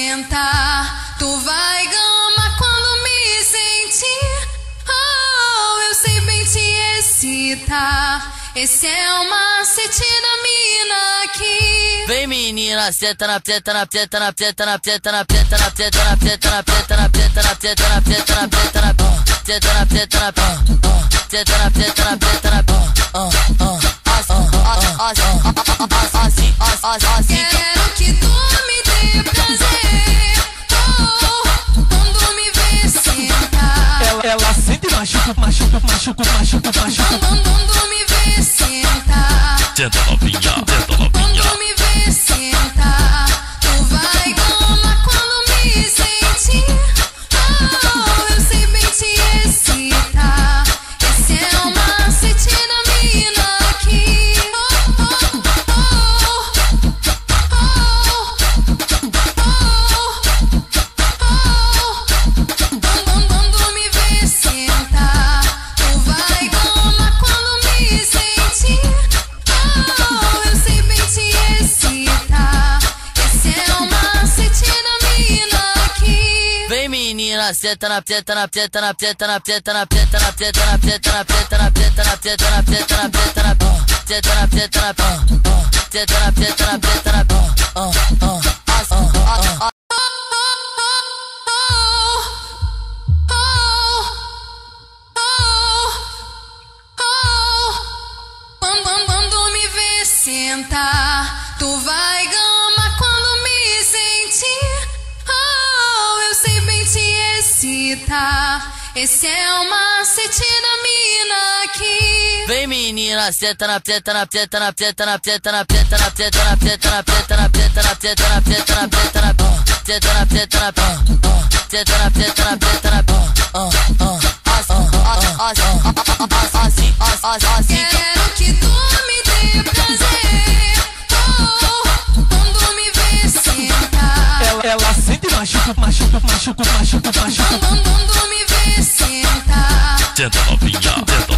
sentar, tu vai gamar quando me sentir. Oh, eu sei bem te excitar. Esse é o macete da mina aqui. Vem menina, senta na pieta, na pieta, na pieta, na pieta, na pieta, na pieta, na pieta, na pieta, na pieta, na pieta, na pieta, na pieta, na pieta, na pieta, na pieta, na pieta, na pieta, na quero que tu me dê prazer. Oh, quando me vê sentar. Ela sente machuca, machuca, machuca, machuca, machuca. Quando me vê sentar. Senta novinha, senta novinha. Quando me vê sentar, tu vai gamar quando me sentir. Oh, eu sei bem te excitar. Esse é o macete da mina aqui. Quando me vê sentar, tu vai gamar quando me sentir. Oh, eu sei bem te excitar. Esse é o macete da mina aqui. Vem menina, senta na pieta, na pieta, na pieta, na pieta, na pieta, na pieta, na pieta, na pieta, na pieta, na pieta, na pieta, na pieta, na pieta, na pieta, na pieta, na pieta, na pieta, na Quando me vê sentar, tu vai gamar quando me sentir. Oh, eu sei bem te excitar. Esse é o macete da mina aqui. Vem menina, senta na pieta, na pieta, na pieta, na pieta, na pieta, na pieta, na pieta, na pieta, na pieta, na pieta, na pieta, na pieta, na pieta, na pieta, na pieta, na pieta, na pieta, quero que tu me dê prazer. Oh, quando me vê sentar. Ela sente machuca, machuca, machuca, machuca, machuca. Quando me vê sentar. Senta novinha, senta